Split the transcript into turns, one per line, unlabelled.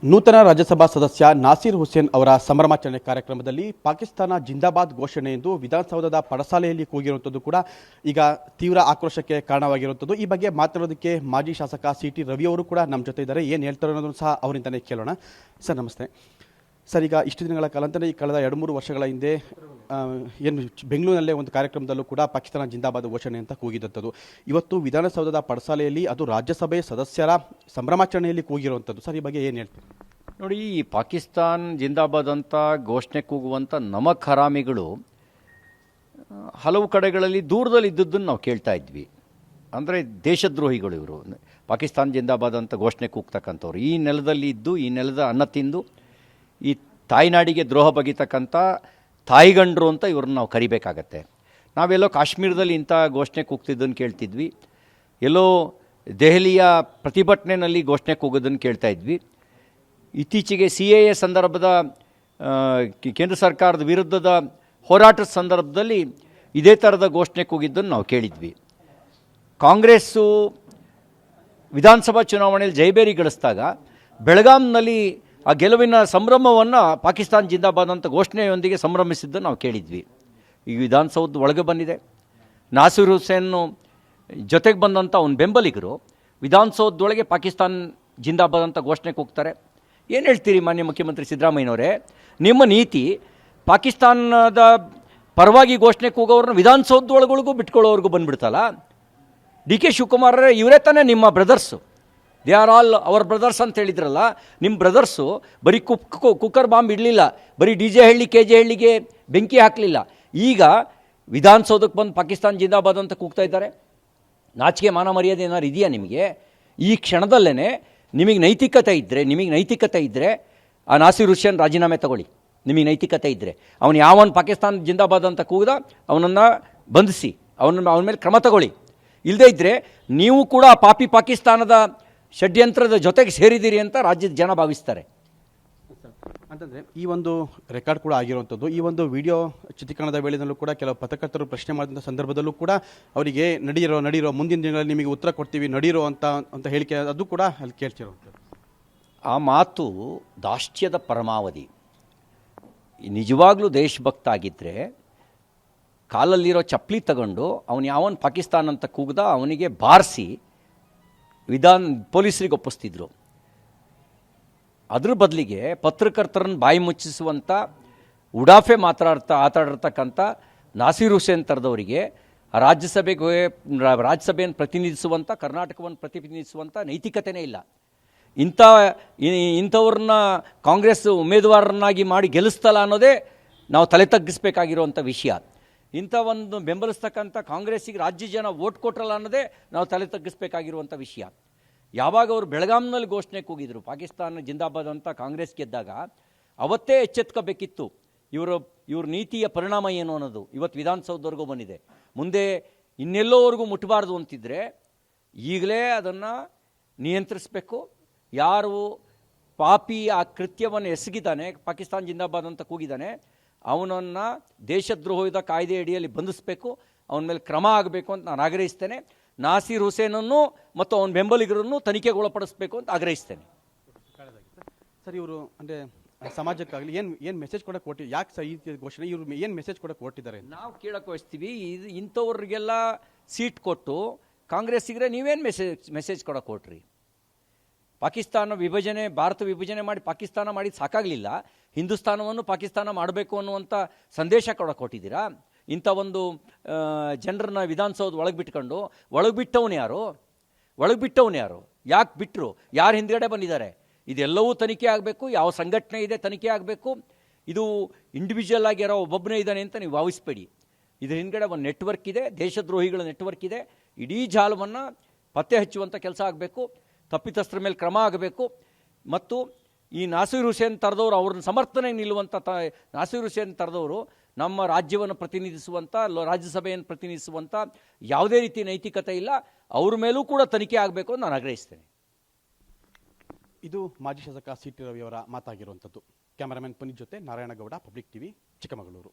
ನೂತನ ರಾಜ್ಯಸಭಾ ಸದಸ್ಯ ನಾಸೀರ್ ಹುಸೇನ್ ಅವರ ಸಂಭ್ರಮಾಚರಣೆ ಕಾರ್ಯಕ್ರಮದಲ್ಲಿ ಪಾಕಿಸ್ತಾನ ಜಿಂದಾಬಾದ್ ಘೋಷಣೆ ಎಂದು ವಿಧಾನಸೌಧದ ಪಡಸಾಲೆಯಲ್ಲಿ ಕೂಗಿರುವಂಥದ್ದು ಕೂಡ ಈಗ ತೀವ್ರ ಆಕ್ರೋಶಕ್ಕೆ ಕಾರಣವಾಗಿರುವಂಥದ್ದು. ಈ ಬಗ್ಗೆ ಮಾತನಾಡೋದಕ್ಕೆ ಮಾಜಿ ಶಾಸಕ ಸಿ.ಟಿ. ರವಿ ಅವರು ಕೂಡ ನಮ್ಮ ಜೊತೆ ಇದ್ದಾರೆ. ಏನು ಹೇಳ್ತಾರೆ ಅನ್ನೋದನ್ನು ಸಹ ಅವರಿಂದಲೇ ಕೇಳೋಣ. ಸರ್ ನಮಸ್ತೆ. ಸರ್, ಈಗ ಇಷ್ಟು ದಿನಗಳ ಕಾಲ ಅಂದರೆ ಈ ಕಳೆದ 2-3 ವರ್ಷಗಳ ಹಿಂದೆ ಏನು ಬೆಂಗಳೂರಿನಲ್ಲೇ ಒಂದು ಕಾರ್ಯಕ್ರಮದಲ್ಲೂ ಕೂಡ ಪಾಕಿಸ್ತಾನ ಜಿಂದಾಬಾದ್ ಘೋಷಣೆ ಅಂತ ಕೂಗಿದಂಥದ್ದು. ಇವತ್ತು ವಿಧಾನಸೌಧದ ಪಡಸಾಲೆಯಲ್ಲಿ ಅದು ರಾಜ್ಯಸಭೆ ಸದಸ್ಯರ ಸಂಭ್ರಮಾಚರಣೆಯಲ್ಲಿ ಕೂಗಿರುವಂಥದ್ದು. ಸರ್, ಈ ಬಗ್ಗೆ ಏನು ಹೇಳ್ತೀವಿ?
ನೋಡಿ, ಈ ಪಾಕಿಸ್ತಾನ್ ಜಿಂದಾಬಾದ್ ಅಂತ ಘೋಷಣೆ ಕೂಗುವಂಥ ನಮಕ್ ಹರಾಮಿಗಳು ಹಲವು ಕಡೆಗಳಲ್ಲಿ ದೂರದಲ್ಲಿ ಇದ್ದದ್ದನ್ನು ನಾವು ಕೇಳ್ತಾ ಇದ್ವಿ. ಅಂದರೆ ದೇಶದ್ರೋಹಿಗಳು ಇವರು. ಪಾಕಿಸ್ತಾನ್ ಜಿಂದಾಬಾದ್ ಅಂತ ಘೋಷಣೆ ಕೂಗ್ತಕ್ಕಂಥವ್ರು ಈ ನೆಲದಲ್ಲಿ ಇದ್ದು, ಈ ನೆಲದ ಅನ್ನ ತಿಂದು, ಈ ತಾಯ್ನಾಡಿಗೆ ದ್ರೋಹ ಬಗೆತಕ್ಕಂಥ ತಾಯಿಗಂಡ್ರು ಅಂತ ಇವ್ರನ್ನ ನಾವು ಕರಿಬೇಕಾಗತ್ತೆ. ನಾವೆಲ್ಲೋ ಕಾಶ್ಮೀರದಲ್ಲಿ ಇಂಥ ಘೋಷಣೆ ಕೂಗ್ತಿದ್ದನ್ನು ಕೇಳ್ತಿದ್ವಿ, ಎಲ್ಲೋ ದೆಹಲಿಯ ಪ್ರತಿಭಟನೆಯಲ್ಲಿ ಘೋಷಣೆ ಕೂಗೋದನ್ನು ಕೇಳ್ತಾ ಇದ್ವಿ. ಇತ್ತೀಚೆಗೆ CAA ಸಂದರ್ಭದ ಕೇಂದ್ರ ಸರ್ಕಾರದ ವಿರುದ್ಧದ ಹೋರಾಟದ ಸಂದರ್ಭದಲ್ಲಿ ಇದೇ ಥರದ ಘೋಷಣೆ ಕೂಗಿದ್ದನ್ನು ನಾವು ಕೇಳಿದ್ವಿ. ಕಾಂಗ್ರೆಸ್ಸು ವಿಧಾನಸಭಾ ಚುನಾವಣೆಯಲ್ಲಿ ಜಯಬೇರಿ ಗಳಿಸಿದಾಗ ಬೆಳಗಾಂನಲ್ಲಿ ಆ ಗೆಲುವಿನ ಸಂಭ್ರಮವನ್ನು ಪಾಕಿಸ್ತಾನ್ ಜಿಂದಾಬಾದ್ ಅಂತ ಘೋಷಣೆಯೊಂದಿಗೆ ಸಂಭ್ರಮಿಸಿದ್ದನ್ನು ನಾವು ಕೇಳಿದ್ವಿ. ಈಗ ವಿಧಾನಸೌಧ ಒಳಗೆ ಬಂದಿದೆ. ನಾಸೀರ್ ಹುಸೇನ್ ಜೊತೆಗೆ ಬಂದಂಥ ಅವನ ಬೆಂಬಲಿಗರು ವಿಧಾನಸೌಧದೊಳಗೆ ಪಾಕಿಸ್ತಾನ್ ಜಿಂದಾಬಾದ್ ಅಂತ ಘೋಷಣೆ ಕೂಗ್ತಾರೆ. ಏನು ಹೇಳ್ತೀರಿ ಮಾನ್ಯ ಮುಖ್ಯಮಂತ್ರಿ ಸಿದ್ದರಾಮಯ್ಯನವರೇ? ನಿಮ್ಮ ನೀತಿ ಪಾಕಿಸ್ತಾನದ ಪರವಾಗಿ ಘೋಷಣೆ ಕೂಗೋರನ್ನ ವಿಧಾನಸೌಧದೊಳಗಳಿಗೂ ಬಿಟ್ಕೊಳ್ಳೋವರೆಗೂ ಬಂದುಬಿಡ್ತಲ್ಲ. DK ಶಿವಕುಮಾರ್ ಇವರೇ ತಾನೇ ನಿಮ್ಮ brothers. They are all our brothers ಅಂತ ಹೇಳಿದ್ರಲ್ಲ. ನಿಮ್ಮ ಬ್ರದರ್ಸು ಬರೀ ಕುಕ್ಕರ್ ಬಾಂಬ್ ಇಡಲಿಲ್ಲ, ಬರೀ DJ ಹಳ್ಳಿ KJ ಹಳ್ಳಿಗೆ ಬೆಂಕಿ ಹಾಕಲಿಲ್ಲ. ಈಗ ವಿಧಾನಸೌಧಕ್ಕೆ ಬಂದು ಪಾಕಿಸ್ತಾನ್ ಜಿಂದಾಬಾದ್ ಅಂತ ಕೂಗ್ತಾ ಇದ್ದಾರೆ. ನಾಚಿಕೆ ಮಾನ ಮರ್ಯಾದೆ ಏನಾರು ಇದೆಯಾ ನಿಮಗೆ? ಈ ಕ್ಷಣದಲ್ಲೇ ನಿಮಗೆ ನೈತಿಕತೆ ಇದ್ದರೆ ಆ ನಾಸೀರ್ ಹುಸೇನ್ ರಾಜೀನಾಮೆ ತಗೊಳ್ಳಿ. ನಿಮಗೆ ನೈತಿಕತೆ ಇದ್ದರೆ ಅವನು ಯಾವನು ಪಾಕಿಸ್ತಾನ್ ಜಿಂದಾಬಾದ್ ಅಂತ ಕೂಗ್ದ ಅವನನ್ನು ಬಂಧಿಸಿ, ಅವನ ಮೇಲೆ ಕ್ರಮ ತಗೊಳ್ಳಿ. ಇಲ್ಲದೇ ಇದ್ದರೆ ನೀವು ಕೂಡ ಪಾಪಿ ಪಾಕಿಸ್ತಾನದ ಷಡ್ಯಂತ್ರದ ಜೊತೆಗೆ ಸೇರಿದ್ದೀರಿ ಅಂತ ರಾಜ್ಯದ ಜನ ಭಾವಿಸ್ತಾರೆ.
ಅಂತಂದರೆ ಈ ಒಂದು ರೆಕಾರ್ಡ್ ಕೂಡ ಆಗಿರುವಂಥದ್ದು. ಈ ಒಂದು ವಿಡಿಯೋ ಚಿತ್ರೀಕರಣದ ವೇಳೆಯಲ್ಲೂ ಕೂಡ ಕೆಲವು ಪತ್ರಕರ್ತರು ಪ್ರಶ್ನೆ ಮಾಡಿದಂಥ ಸಂದರ್ಭದಲ್ಲೂ ಕೂಡ ಅವರಿಗೆ ನಡೀರೋ ಮುಂದಿನ ದಿನಗಳಲ್ಲಿ ನಿಮಗೆ ಉತ್ತರ ಕೊಡ್ತೀವಿ ನಡೀರೋ ಅಂತ ಹೇಳಿಕೆ ಅದು ಕೂಡ ಅಲ್ಲಿ ಕೇಳ್ತಿರುವಂಥದ್ದು.
ಆ ಮಾತು ದಾಷ್ಟ್ಯದ ಪರಮಾವಧಿ. ನಿಜವಾಗ್ಲೂ ದೇಶಭಕ್ತ ಆಗಿದ್ದರೆ ಕಾಲಲ್ಲಿರೋ ಚಪ್ಪಲಿ ತಗೊಂಡು ಅವನು ಯಾವನು ಪಾಕಿಸ್ತಾನ ಅಂತ ಕೂಗ್ದ ಅವನಿಗೆ ಬಾರಿಸಿ ಪೊಲೀಸರಿಗೆ ಒಪ್ಪಿಸ್ತಿದ್ರು. ಅದ್ರ ಬದಲಿಗೆ ಪತ್ರಕರ್ತರನ್ನು ಬಾಯಿ ಮುಚ್ಚಿಸುವಂಥ ಉಡಾಫೆ ಮಾತಾಡಿರ್ತಕ್ಕಂಥ ನಾಸೀರ್ ಹುಸೇನ್ ಥರದವರಿಗೆ ರಾಜ್ಯಸಭೆಯನ್ನು ಪ್ರತಿನಿಧಿಸುವಂಥ, ಕರ್ನಾಟಕವನ್ನು ಪ್ರತಿನಿಧಿಸುವಂಥ ನೈತಿಕತೆಯೇ ಇಲ್ಲ. ಇಂಥವ್ರನ್ನ ಕಾಂಗ್ರೆಸ್ ಉಮೇದುವಾರರನ್ನಾಗಿ ಮಾಡಿ ಗೆಲ್ಲಿಸ್ತಲ್ಲ ಅನ್ನೋದೇ ನಾವು ತಲೆ ತಗ್ಗಿಸ್ಬೇಕಾಗಿರುವಂಥ ವಿಷಯ. ಇಂಥ ಒಂದು ಬೆಂಬಲಿಸ್ತಕ್ಕಂಥ ಕಾಂಗ್ರೆಸ್ಸಿಗೆ ರಾಜ್ಯ ಜನ ವೋಟ್ ಕೊಟ್ಟರಲ್ಲ ಅನ್ನೋದೇ ನಾವು ತಲೆ ತಗ್ಗಿಸ್ಬೇಕಾಗಿರುವಂಥ ವಿಷಯ. ಯಾವಾಗ ಅವರು ಬೆಳಗಾಂನಲ್ಲಿ ಘೋಷಣೆ ಕೂಗಿದ್ರು ಪಾಕಿಸ್ತಾನ ಜಿಂದಾಬಾದ್ ಅಂತ ಕಾಂಗ್ರೆಸ್ ಗೆದ್ದಾಗ ಅವತ್ತೇ ಎಚ್ಚೆತ್ಕೋಬೇಕಿತ್ತು ಇವ್ರ ನೀತಿಯ ಪರಿಣಾಮ ಏನು ಅನ್ನೋದು. ಇವತ್ತು ವಿಧಾನಸೌಧವರೆಗೂ ಬಂದಿದೆ. ಮುಂದೆ ಇನ್ನೆಲ್ಲೋವರೆಗೂ ಮುಟ್ಟಬಾರ್ದು ಅಂತಿದ್ರೆ ಈಗಲೇ ಅದನ್ನು ನಿಯಂತ್ರಿಸಬೇಕು. ಯಾರು ಪಾಪಿ ಆ ಕೃತ್ಯವನ್ನು ಎಸಗಿದ್ದಾನೆ, ಪಾಕಿಸ್ತಾನ್ ಜಿಂದಾಬಾದ್ ಅಂತ ಕೂಗಿದ್ದಾನೆ, ಅವನನ್ನು ದೇಶದ್ರೋಹದ ಕಾಯ್ದೆ ಅಡಿಯಲ್ಲಿ ಬಂಧಿಸಬೇಕು, ಅವನ ಮೇಲೆ ಕ್ರಮ ಆಗಬೇಕು ಅಂತ ನಾನು ಆಗ್ರಹಿಸ್ತೇನೆ. ನಾಸೀರ್ ಹುಸೇನನ್ನು ಮತ್ತು ಅವನ ಬೆಂಬಲಿಗರನ್ನು ತನಿಖೆಗೊಳಪಡಿಸಬೇಕು ಅಂತ ಆಗ್ರಹಿಸ್ತೇನೆ.
ಸರ್, ಇವರು ಅಂದರೆ ಸಮಾಜಕ್ಕಾಗಲಿ ಏನು ಮೆಸೇಜ್ ಕೊಡೋಕೆ ಕೊಟ್ಟಿದ್ದಾರೆ? ಯಾಕೆ ಸರ್ ಈ ಘೋಷಣೆ ಇವರು ಏನು ಮೆಸೇಜ್ ಕೊಡೋಕೆ ಕೊಟ್ಟಿದ್ದಾರೆ
ನಾವು ಕೇಳಕ್ಕೆ ಬಯಸ್ತೀವಿ. ಇಂಥವ್ರಿಗೆಲ್ಲ ಸೀಟ್ ಕೊಟ್ಟು ಕಾಂಗ್ರೆಸ್ಸಿಗರೆ ನೀವೇನು ಮೆಸೇಜ್ ಕೊಡೋಕೆ ಕೊಟ್ರಿ? ಭಾರತ ವಿಭಜನೆ ಮಾಡಿ ಪಾಕಿಸ್ತಾನ ಮಾಡಿದ್ದು ಸಾಕಾಗಲಿಲ್ಲ, ಹಿಂದೂಸ್ತಾನವನ್ನು ಪಾಕಿಸ್ತಾನ ಮಾಡಬೇಕು ಅನ್ನುವಂಥ ಸಂದೇಶ ಕೊಟ್ಟಿದ್ದೀರಾ. ಇಂಥ ಒಂದು ಜನರನ್ನ ವಿಧಾನಸೌಧ ಒಳಗೆ ಬಿಟ್ಟವನು ಯಾರು? ಯಾಕೆ ಬಿಟ್ಟರು? ಯಾರು ಹಿಂದ್ಗಡೆ ಬಂದಿದ್ದಾರೆ? ಇದೆಲ್ಲವೂ ತನಿಖೆ ಆಗಬೇಕು. ಯಾವ ಸಂಘಟನೆ ಇದೆ ತನಿಖೆ ಆಗಬೇಕು. ಇದು ಇಂಡಿವಿಜುವಲ್ ಆಗಿ ಯಾರೋ ಒಬ್ಬೊಬ್ಬನೇ ಇದ್ದಾನೆ ಅಂತ ನೀವು ಭಾವಿಸ್ಬೇಡಿ. ಇದ್ರ ಹಿಂದ್ಗಡೆ ಒಂದು ನೆಟ್ವರ್ಕ್ ಇದೆ, ದೇಶದ್ರೋಹಿಗಳ ನೆಟ್ವರ್ಕ್ ಇದೆ. ಇಡೀ ಜಾಲವನ್ನು ಪತ್ತೆ ಹಚ್ಚುವಂಥ ಕೆಲಸ ಆಗಬೇಕು. ತಪ್ಪಿತಸ್ಥರ ಮೇಲೆ ಕ್ರಮ ಆಗಬೇಕು. ಮತ್ತು ಈ ನಾಸೀರ್ ಹುಸೇನ್ ಥರದವರು ಅವ್ರನ್ನ ಸಮರ್ಥನೆಗೆ ನಿಲ್ಲುವಂಥ ನಾಸೀರ್ ಹುಸೇನ್ ಥರದವರು ನಮ್ಮ ರಾಜ್ಯವನ್ನು ಪ್ರತಿನಿಧಿಸುವಂಥ, ರಾಜ್ಯಸಭೆಯನ್ನು ಪ್ರತಿನಿಧಿಸುವಂಥ ಯಾವುದೇ ರೀತಿ ನೈತಿಕತೆ ಇಲ್ಲ. ಅವ್ರ ಮೇಲೂ ಕೂಡ ತನಿಖೆ ಆಗಬೇಕು ಅಂತ ನಾನು ಆಗ್ರಹಿಸ್ತೇನೆ.
ಇದು ಮಾಜಿ ಶಾಸಕ ಸಿ.ಟಿ. ರವಿ ಅವರ ಮಾತಾಗಿರುವಂಥದ್ದು. ಕ್ಯಾಮರಾಮನ್ ಪುನೀತ್ ಜೊತೆ ನಾರಾಯಣಗೌಡ, ಪಬ್ಲಿಕ್ ಟಿವಿ, ಚಿಕ್ಕಮಗಳೂರು.